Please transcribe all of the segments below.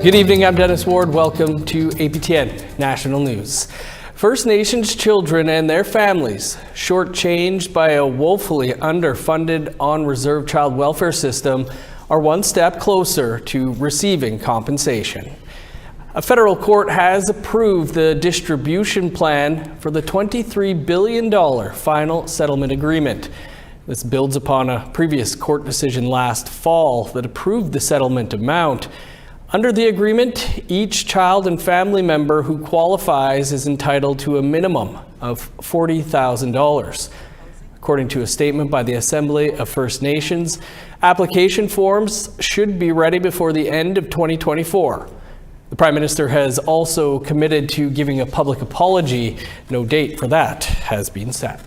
Good evening, I'm Dennis Ward. Welcome to APTN National News. First Nations children and their families shortchanged by a woefully underfunded on-reserve child welfare system are one step closer to receiving compensation. A federal court has approved the distribution plan for the $23 billion final settlement agreement. This builds upon a previous court decision last fall that approved the settlement amount. Under the agreement, each child and family member who qualifies is entitled to a minimum of $40,000. According to a statement by the Assembly of First Nations, application forms should be ready before the end of 2024. The Prime Minister has also committed to giving a public apology. No date for that has been set.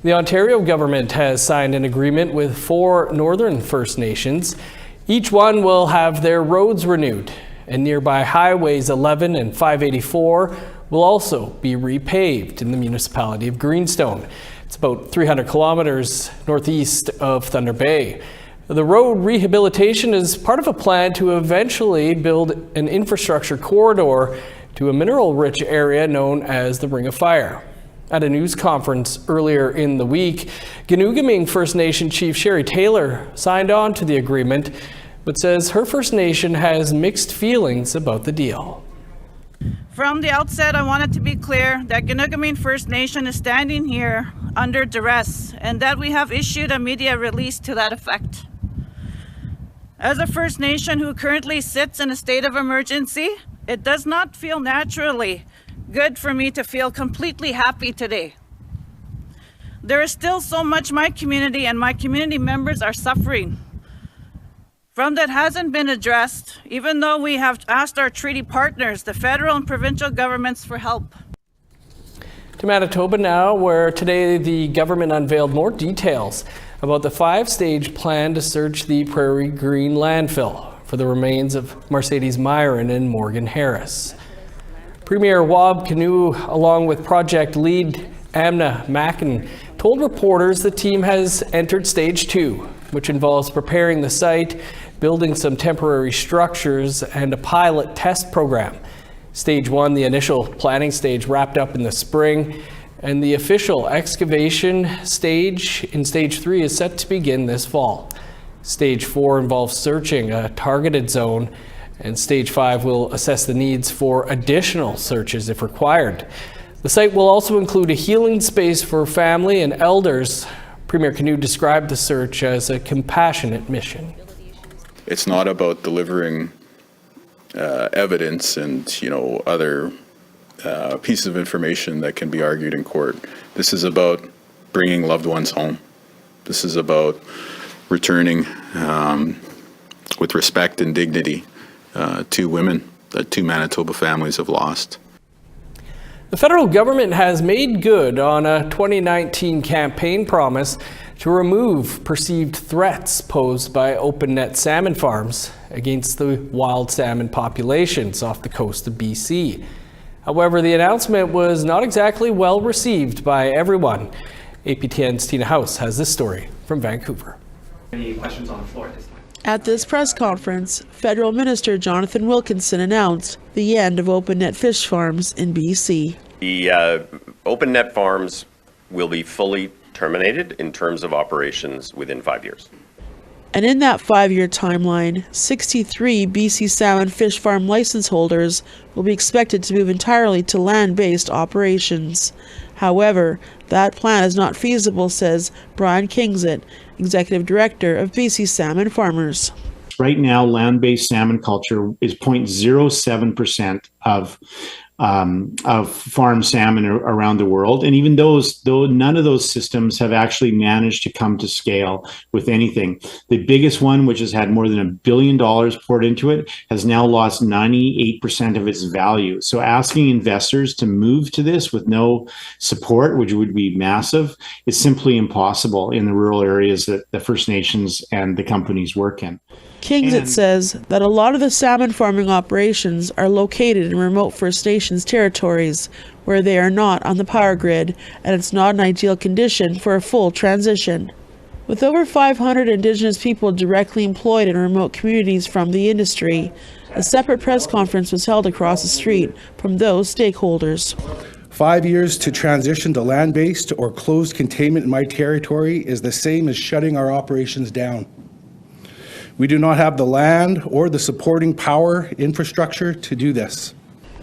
The Ontario government has signed an agreement with 4 Northern First Nations. Each one will have their roads renewed, and nearby highways 11 and 584 will also be repaved in the municipality of Greenstone. It's about 300 kilometers northeast of Thunder Bay. The road rehabilitation is part of a plan to eventually build an infrastructure corridor to a mineral-rich area known as the Ring of Fire. At a news conference earlier in the week, Ganoogaming First Nation Chief Sherry Taylor signed on to the agreement, but says her First Nation has mixed feelings about the deal. From the outset, I wanted to be clear that Ganoogaming First Nation is standing here under duress and that we have issued a media release to that effect. As a First Nation who currently sits in a state of emergency, it does not feel naturally good for me to feel completely happy today. There is still so much my community and my community members are suffering from that hasn't been addressed, even though we have asked our treaty partners, the federal and provincial governments, for help. To Manitoba now, where today the government unveiled more details about the 5-stage plan to search the Prairie Green landfill for the remains of Mercedes Myron and Morgan Harris. Premier Wab Kinew, along with project lead Amna Mackin, told reporters the team has entered stage 2, which involves preparing the site, building some temporary structures, and a pilot test program. Stage 1, the initial planning stage, wrapped up in the spring, and the official excavation stage in stage 3 is set to begin this fall. Stage 4 involves searching a targeted zone, and stage 5 will assess the needs for additional searches if required. The site will also include a healing space for family and elders. Premier Kinew described the search as a compassionate mission. It's not about delivering evidence and, other pieces of information that can be argued in court. This is about bringing loved ones home. This is about returning with respect and dignity 2 women that 2 Manitoba families have lost. The federal government has made good on a 2019 campaign promise to remove perceived threats posed by open net salmon farms against the wild salmon populations off the coast of BC. However, the announcement was not exactly well received by everyone. APTN's Tina House has this story from Vancouver. Any questions on the floor at this time? At this press conference, Federal Minister Jonathan Wilkinson announced the end of open net fish farms in BC. The open net farms will be fully terminated in terms of operations within 5 years. And in that 5-year timeline, 63 BC salmon fish farm license holders will be expected to move entirely to land-based operations. However, that plan is not feasible, says Brian Kingsit, Executive Director of BC Salmon Farmers. Right now, land-based salmon culture is 0.07% of farm salmon around the world, and even though none of those systems have actually managed to come to scale with anything. The biggest one, which has had more than $1 billion poured into it, has now lost 98% of its value. So asking investors to move to this with no support, which would be massive, is simply impossible in the rural areas that the First Nations and the companies work in. Kingsit says that a lot of the salmon farming operations are located in remote First Nations territories where they are not on the power grid, and it's not an ideal condition for a full transition. With over 500 Indigenous people directly employed in remote communities from the industry, a separate press conference was held across the street from those stakeholders. 5 years to transition to land-based or closed containment in my territory is the same as shutting our operations down. We do not have the land or the supporting power infrastructure to do this.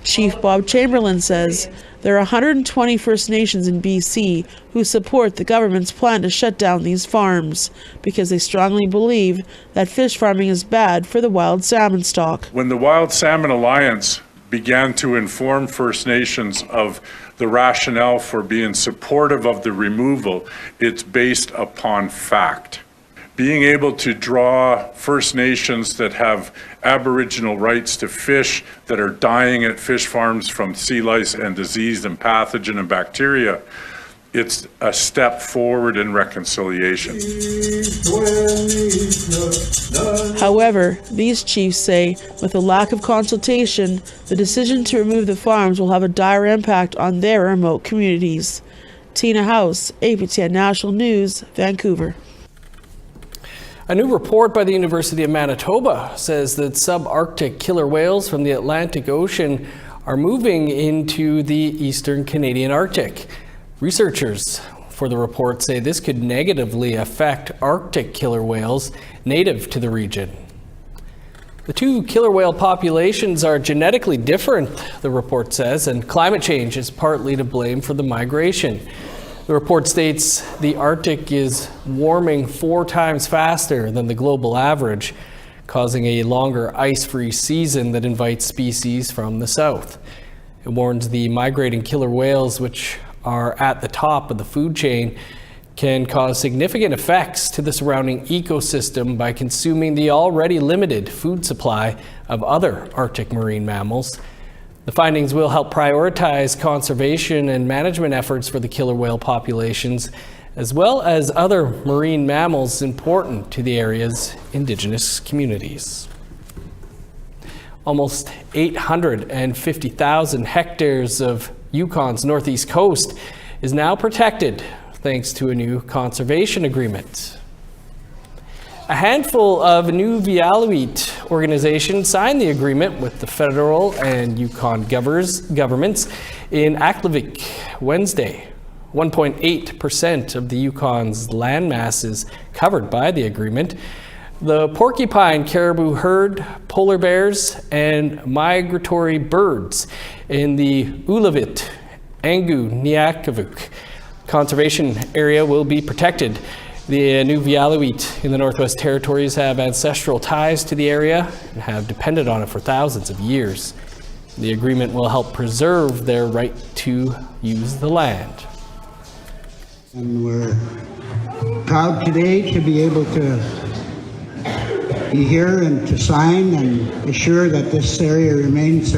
Chief Bob Chamberlain says there are 120 First Nations in BC who support the government's plan to shut down these farms because they strongly believe that fish farming is bad for the wild salmon stock. When the Wild Salmon Alliance began to inform First Nations of the rationale for being supportive of the removal, it's based upon fact. Being able to draw First Nations that have Aboriginal rights to fish that are dying at fish farms from sea lice and disease and pathogen and bacteria, it's a step forward in reconciliation. However, these chiefs say with a lack of consultation, the decision to remove the farms will have a dire impact on their remote communities. Tina House, APTN National News, Vancouver. A new report by the University of Manitoba says that subarctic killer whales from the Atlantic Ocean are moving into the eastern Canadian Arctic. Researchers for the report say this could negatively affect Arctic killer whales native to the region. The two killer whale populations are genetically different, the report says, and climate change is partly to blame for the migration. The report states the Arctic is warming 4 times faster than the global average, causing a longer ice-free season that invites species from the south. It warns the migrating killer whales, which are at the top of the food chain, can cause significant effects to the surrounding ecosystem by consuming the already limited food supply of other Arctic marine mammals. The findings will help prioritize conservation and management efforts for the killer whale populations, as well as other marine mammals important to the area's Indigenous communities. Almost 850,000 hectares of Yukon's northeast coast is now protected thanks to a new conservation agreement. A handful of unveiled organizations signed the agreement with the federal and Yukon governments in Aklavik Wednesday. 1.8% of the Yukon's landmass is covered by the agreement. The porcupine, caribou herd, polar bears, and migratory birds in the Ulavit, Angu, Niakavuk conservation area will be protected. The Nunavut in the Northwest Territories have ancestral ties to the area and have depended on it for thousands of years. The agreement will help preserve their right to use the land. And we're proud today to be able to be here and to sign and assure that this area remains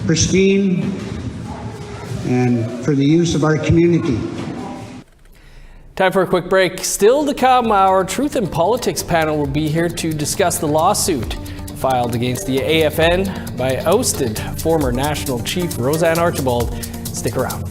pristine and for the use of our community. Time for a quick break. Still to come, our Truth in Politics panel will be here to discuss the lawsuit filed against the AFN by ousted former National Chief Roseanne Archibald. Stick around.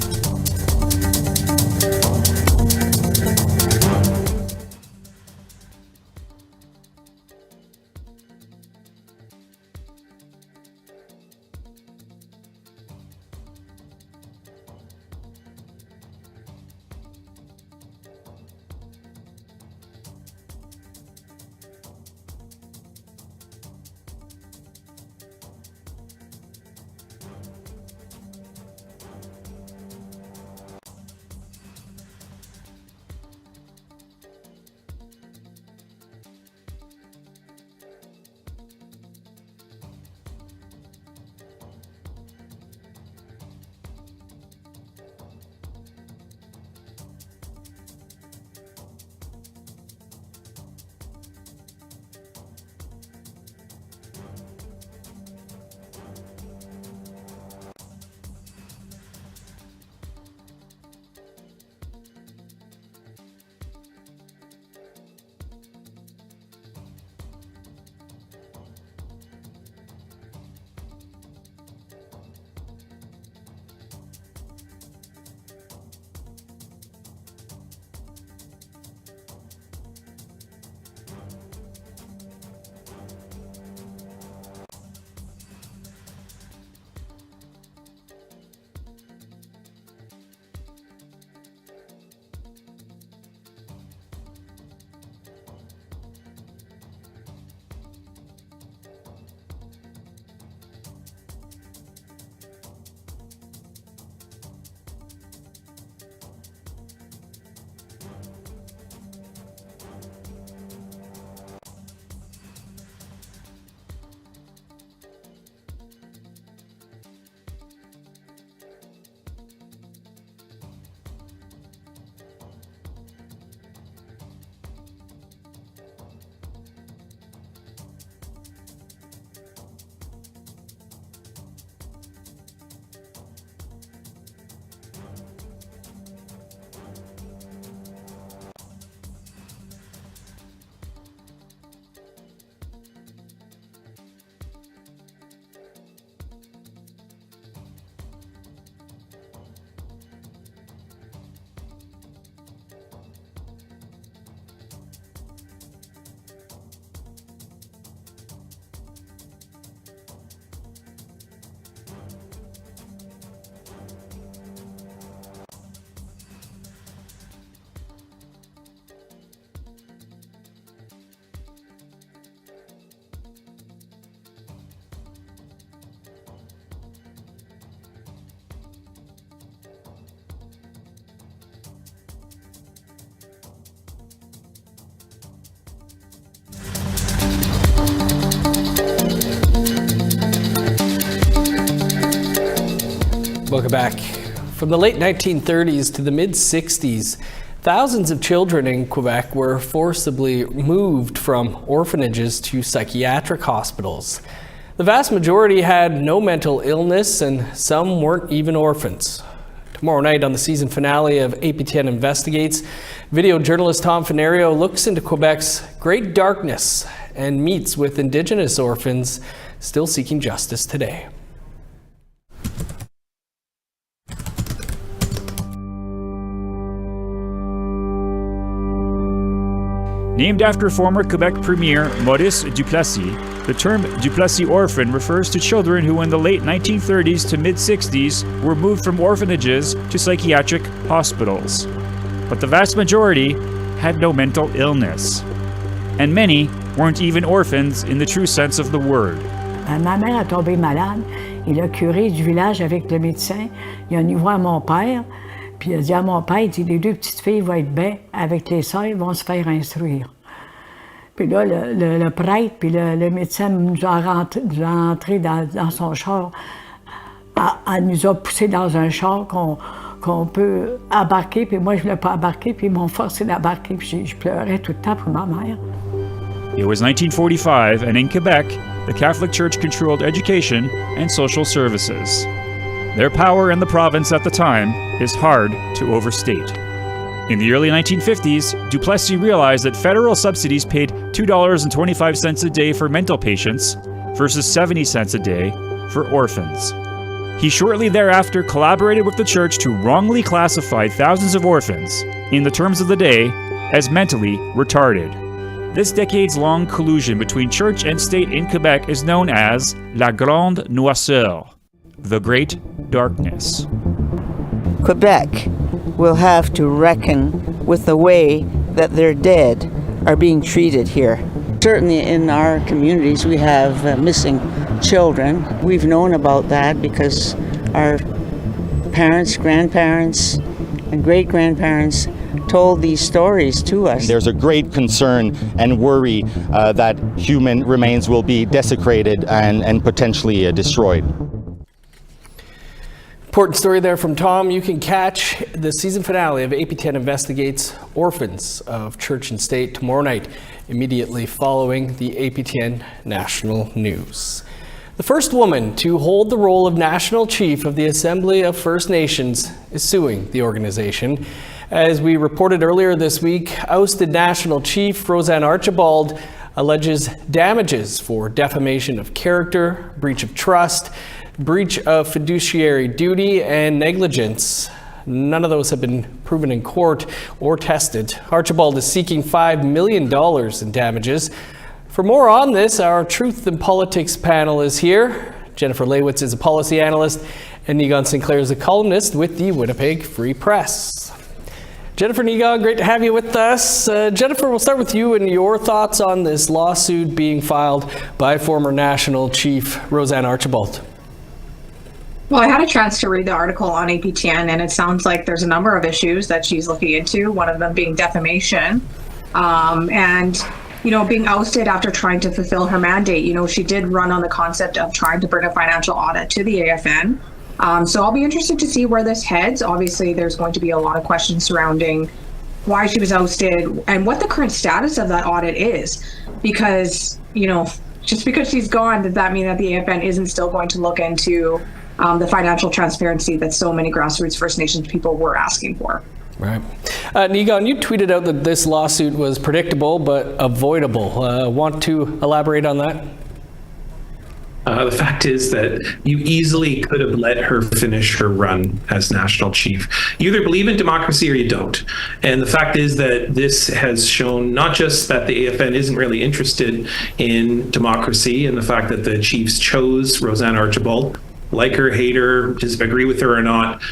Welcome back. From the late 1930s to the mid-60s, thousands of children in Quebec were forcibly moved from orphanages to psychiatric hospitals. The vast majority had no mental illness, and some weren't even orphans. Tomorrow night on the season finale of APTN Investigates, video journalist Tom Fenario looks into Quebec's great darkness and meets with Indigenous orphans still seeking justice today. Named after former Quebec Premier Maurice Duplessis, the term Duplessis orphan refers to children who in the late 1930s to mid-60s were moved from orphanages to psychiatric hospitals. But the vast majority had no mental illness. And many weren't even orphans in the true sense of the word. Ma mère a tombé malade et le curé du village avec le médecin, il a venu voir mon père. Puis il a dit à mon père, il dit, les deux petites filles vont être bien avec les sœurs, ils vont se faire instruire. Puis là, le prêtre, puis le médecin nous a rentré dans son char. Elle nous a poussé dans un char qu'on peut embarquer, puis moi je ne voulais pas embarquer, puis ils m'ont forcé d'embarquer, puis je pleurais tout le temps pour ma mère. It was 1945, and in Quebec, the Catholic Church controlled education and social services. Their power in the province at the time is hard to overstate. In the early 1950s, Duplessis realized that federal subsidies paid $2.25 a day for mental patients versus 70 cents a day for orphans. He shortly thereafter collaborated with the church to wrongly classify thousands of orphans, in the terms of the day, as mentally retarded. This decades-long collusion between church and state in Quebec is known as La Grande Noirceur, the Great Darkness. Quebec will have to reckon with the way that their dead are being treated here. Certainly in our communities we have missing children. We've known about that because our parents, grandparents, and great-grandparents told these stories to us. There's a great concern and worry that human remains will be desecrated and potentially destroyed. Important story there from Tom. You can catch the season finale of APTN Investigates Orphans of Church and State tomorrow night, immediately following the APTN National News. The first woman to hold the role of National Chief of the Assembly of First Nations is suing the organization. As we reported earlier this week, ousted National Chief Roseanne Archibald alleges damages for defamation of character, breach of trust, breach of fiduciary duty, and negligence. None of those have been proven in court or tested. Archibald is seeking $5 million in damages. For more on this, our Truth in Politics panel is here. Jennifer Leywitz is a policy analyst, and Negon Sinclair is a columnist with the Winnipeg Free Press. Jennifer, Negon, great to have you with us. Jennifer, we'll start with you and your thoughts on this lawsuit being filed by former National Chief Roseanne Archibald. Well, I had a chance to read the article on APTN, and it sounds like there's a number of issues that she's looking into, one of them being defamation. And, you know, being ousted after trying to fulfill her mandate. You know, she did run on the concept of trying to bring a financial audit to the AFN. So I'll be interested to see where this heads. Obviously, there's going to be a lot of questions surrounding why she was ousted and what the current status of that audit is. Because, you know, just because she's gone, does that mean that the AFN isn't still going to look into the financial transparency that so many grassroots First Nations people were asking for? Right. Negon, you tweeted out that this lawsuit was predictable but avoidable. Want to elaborate on that? The fact is that you easily could have let her finish her run as national chief. You either believe in democracy or you don't. And the fact is that this has shown not just that the AFN isn't really interested in democracy and the fact that the chiefs chose Roseanne Archibald, like her, hate her, just agree with her or not,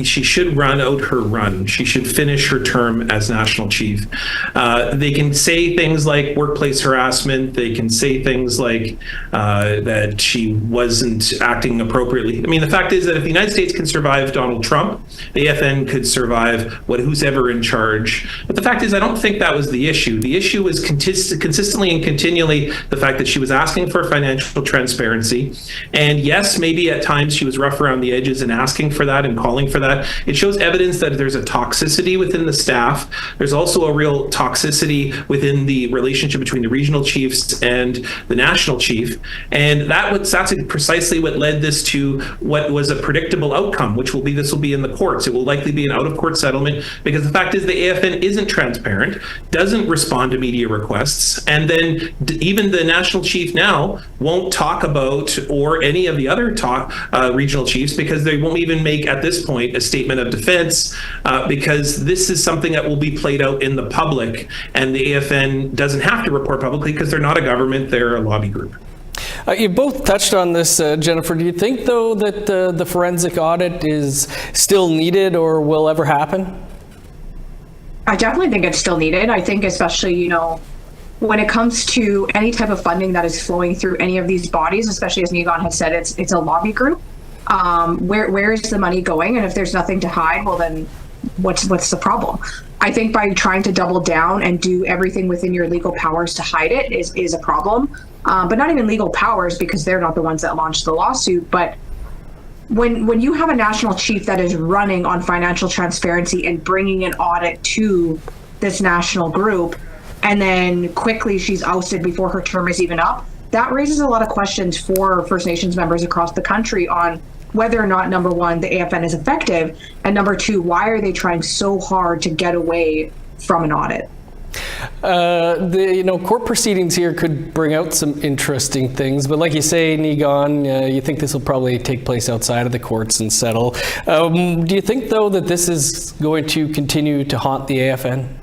she should run out her run. She should finish her term as national chief. They can say things like workplace harassment. They can say things like that she wasn't acting appropriately. I mean, the fact is that if the United States can survive Donald Trump, the AFN could survive who's ever in charge. But the fact is, I don't think that was the issue. The issue was consistently and continually the fact that she was asking for financial transparency. And yes, maybe at times she was rough around the edges in asking for that and calling for that. It shows evidence that there's a toxicity within the staff. There's also a real toxicity within the relationship between the regional chiefs and the national chief. And that's precisely what led this to what was a predictable outcome, which will be this will be in the courts. It will likely be an out-of-court settlement, because the fact is the AFN isn't transparent, doesn't respond to media requests, and then even the national chief now won't talk about, or any of the other regional chiefs, because they won't even make at this point a statement of defense, because this is something that will be played out in the public, and the AFN doesn't have to report publicly because they're not a government, they're a lobby group. You both touched on this, Jennifer. Do you think, though, that the forensic audit is still needed or will ever happen? I definitely think it's still needed. I think especially, when it comes to any type of funding that is flowing through any of these bodies, especially as Nigon had said, it's a lobby group. Where is the money going? And if there's nothing to hide, well then what's the problem? I think by trying to double down and do everything within your legal powers to hide it is a problem. But not even legal powers, because they're not the ones that launched the lawsuit. But when you have a national chief that is running on financial transparency and bringing an audit to this national group, and then quickly she's ousted before her term is even up, that raises a lot of questions for First Nations members across the country on whether or not, number one, the AFN is effective, and number two, why are they trying so hard to get away from an audit? The court proceedings here could bring out some interesting things, but like you say, Nigon, you think this will probably take place outside of the courts and settle. Do you think, though, that this is going to continue to haunt the AFN?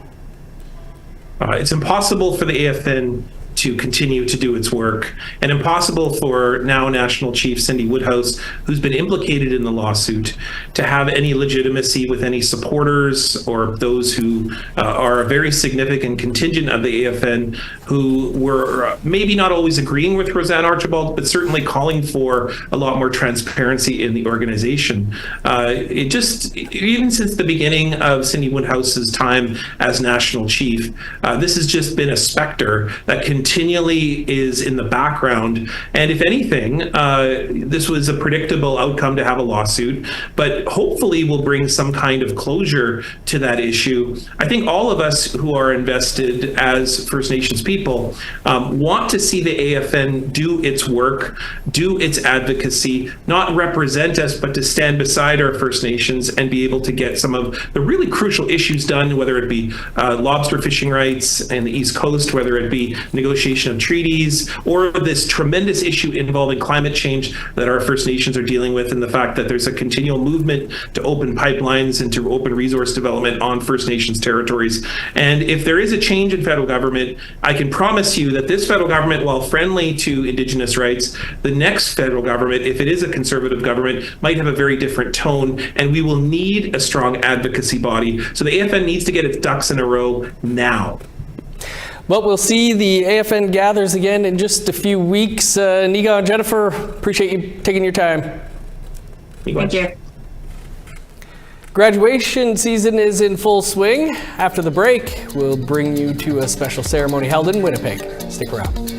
It's impossible for the AFN to continue to do its work, and impossible for now National Chief Cindy Woodhouse, who's been implicated in the lawsuit, to have any legitimacy with any supporters or those who are a very significant contingent of the AFN, who were maybe not always agreeing with Roseanne Archibald, but certainly calling for a lot more transparency in the organization. Even since the beginning of Cindy Woodhouse's time as National Chief, this has just been a specter that continually is in the background. And if anything, this was a predictable outcome to have a lawsuit, but hopefully will bring some kind of closure to that issue. I think all of us who are invested as First Nations people want to see the AFN do its work, do its advocacy, not represent us, but to stand beside our First Nations and be able to get some of the really crucial issues done, whether it be lobster fishing rights in the East Coast, whether it be negotiation of treaties, or this tremendous issue involving climate change that our First Nations are dealing with, and the fact that there's a continual movement to open pipelines and to open resource development on First Nations territories. And if there is a change in federal government, I can promise you that this federal government, while friendly to Indigenous rights, the next federal government, if it is a conservative government, might have a very different tone, and we will need a strong advocacy body. So the AFN needs to get its ducks in a row now. Well, we'll see the AFN gathers again in just a few weeks. Nigon and Jennifer, appreciate you taking your time. Thank you. Graduation season is in full swing. After the break, we'll bring you to a special ceremony held in Winnipeg. Stick around.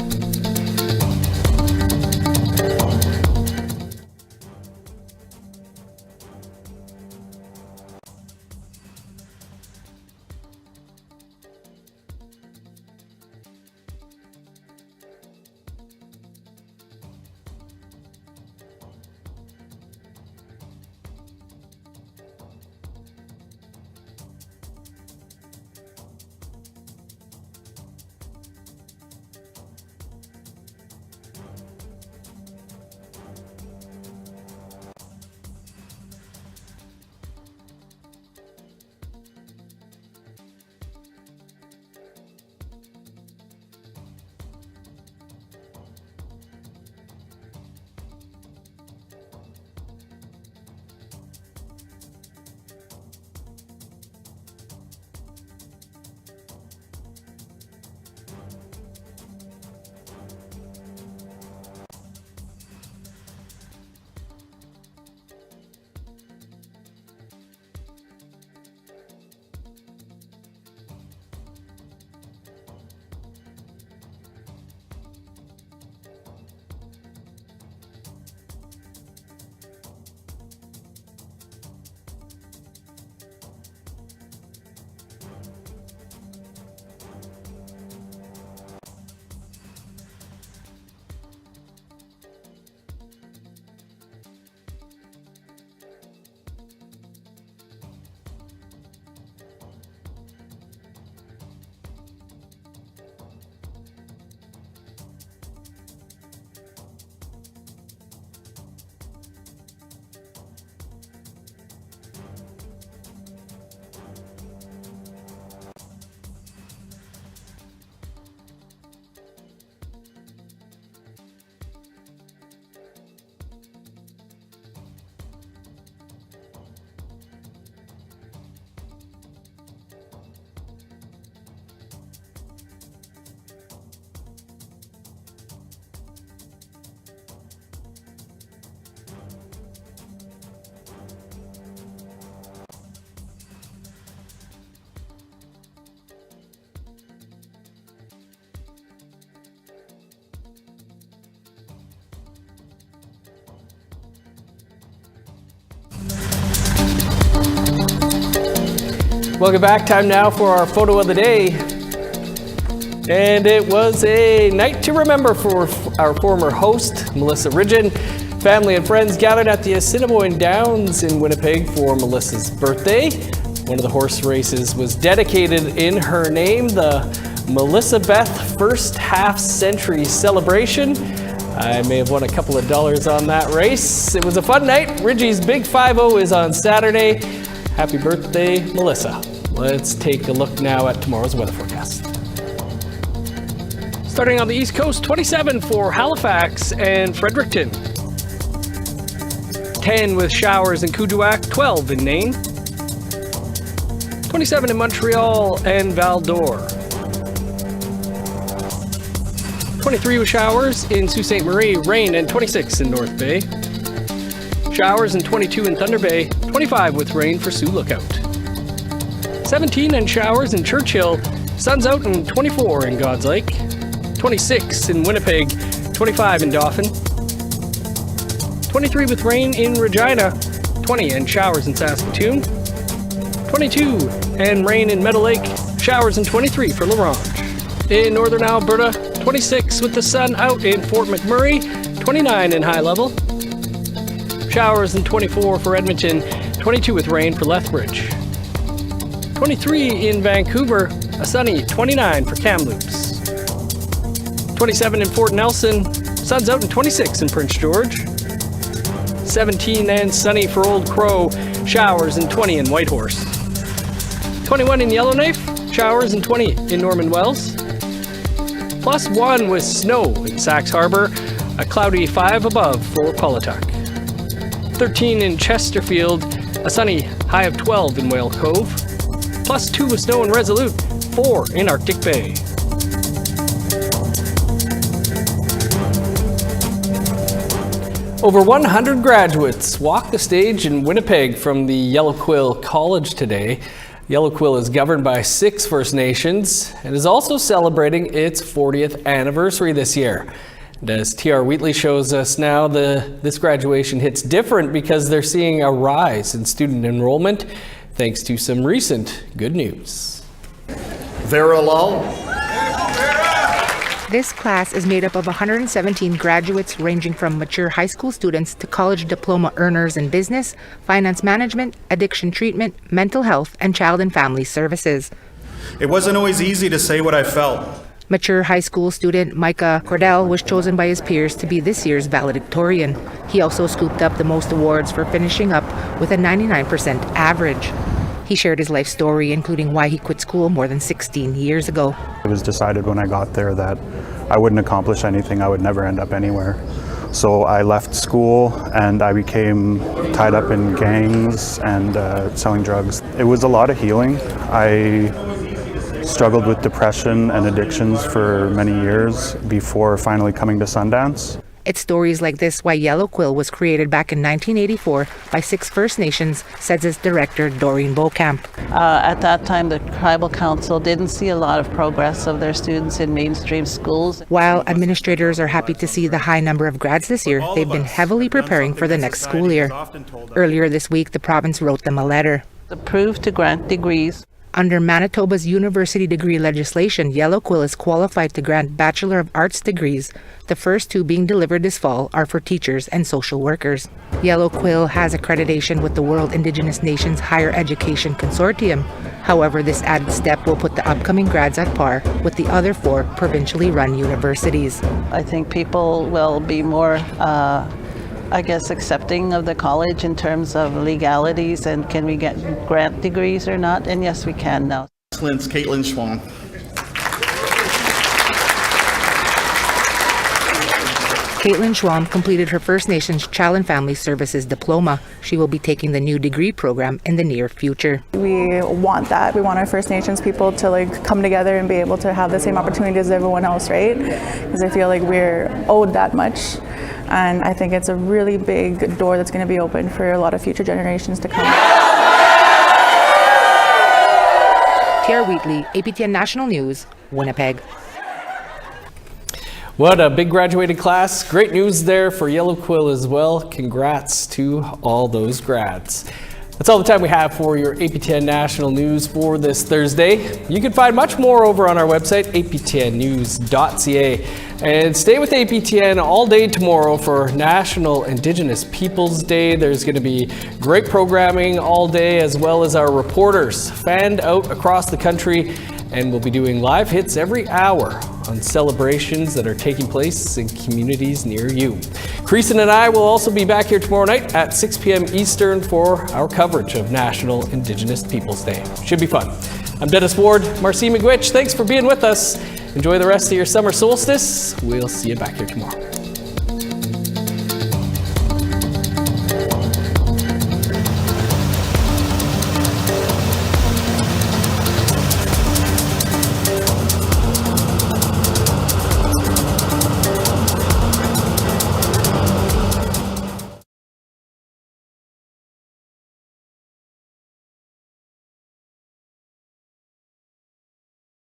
Welcome back. Time now for our photo of the day. And it was a night to remember for our former host, Melissa Ridgen. Family and friends gathered at the Assiniboine Downs in Winnipeg for Melissa's birthday. One of the horse races was dedicated in her name, the Melissa Beth First Half Century Celebration. I may have won a couple of dollars on that race. It was a fun night. Ridgie's Big 5-0 is on Saturday. Happy birthday, Melissa. Let's take a look now at tomorrow's weather forecast. Starting on the East Coast, 27 for Halifax and Fredericton. 10 with showers in Kuujjuaq, 12 in Nain. 27 in Montreal and Val-d'Or. 23 with showers in Sault Ste. Marie, rain, and 26 in North Bay. Showers and 22 in Thunder Bay, 25 with rain for Sioux Lookout. 17 and showers in Churchill, sun's out, and 24 in God's Lake. 26 in Winnipeg, 25 in Dauphin. 23 with rain in Regina, 20 and showers in Saskatoon. 22 and rain in Meadow Lake, showers and 23 for La Ronge. In northern Alberta, 26 with the sun out in Fort McMurray, 29 in High Level. Showers and 24 for Edmonton, 22 with rain for Lethbridge. 23 in Vancouver, a sunny 29 for Kamloops. 27 in Fort Nelson, sun's out, and 26 in Prince George. 17 and sunny for Old Crow, showers and 20 in Whitehorse. 21 in Yellowknife, showers and 20 in Norman Wells. +1 with snow in Sax Harbor, a cloudy 5 above for Paulatuck. 13 in Chesterfield, a sunny high of 12 in Whale Cove. +2 with snow in Resolute, 4 in Arctic Bay. Over 100 graduates walked the stage in Winnipeg from the Yellow Quill College today. Yellow Quill is governed by 6 First Nations and is also celebrating its 40th anniversary this year. And as TR Wheatley shows us now, this graduation hits different because they're seeing a rise in student enrollment thanks to some recent good news. Vera Lal. This class is made up of 117 graduates ranging from mature high school students to college diploma earners in business, finance management, addiction treatment, mental health, and child and family services. It wasn't always easy to say what I felt. Mature high school student Micah Cordell was chosen by his peers to be this year's valedictorian. He also scooped up the most awards for finishing up with a 99% average. He shared his life story, including why he quit school more than 16 years ago. It was decided when I got there that I wouldn't accomplish anything. I would never end up anywhere. So I left school and I became tied up in gangs and selling drugs. It was a lot of healing. I struggled with depression and addictions for many years before finally coming to Sundance. It's stories like this why Yellow Quill was created back in 1984 by 6 First Nations, says its director Doreen Beaucamp. At that time, the Tribal Council didn't see a lot of progress of their students in mainstream schools. While administrators are happy to see the high number of grads this year, they've been heavily preparing for the next school year. Earlier this week, the province wrote them a letter. Approved to grant degrees. Under Manitoba's university degree legislation, Yellow Quill is qualified to grant Bachelor of Arts degrees. The first 2 being delivered this fall are for teachers and social workers. Yellow Quill has accreditation with the World Indigenous Nations Higher Education Consortium. However, this added step will put the upcoming grads at par with the other 4 provincially run universities. I think people will be more accepting of the college in terms of legalities and can we get grant degrees or not, and yes, we can now. Excellence, Caitlin Schwan. Caitlin Schwam completed her First Nations Child and Family Services diploma. She will be taking the new degree program in the near future. We want that. We want our First Nations people to come together and be able to have the same opportunities as everyone else, right? Because I feel like we're owed that much. And I think it's a really big door that's going to be open for a lot of future generations to come. TR Wheatley, APTN National News, Winnipeg. What a big graduating class. Great news there for Yellow Quill as well. Congrats to all those grads. That's all the time we have for your APTN National News for this Thursday. You can find much more over on our website, aptnnews.ca. And stay with APTN all day tomorrow for National Indigenous Peoples Day. There's going to be great programming all day, as well as our reporters fanned out across the country. And we'll be doing live hits every hour on celebrations that are taking place in communities near you. Creason and I will also be back here tomorrow night at 6 p.m. Eastern for our coverage of National Indigenous Peoples Day. Should be fun. I'm Dennis Ward. Marcy McGuitch, thanks for being with us. Enjoy the rest of your summer solstice. We'll see you back here tomorrow.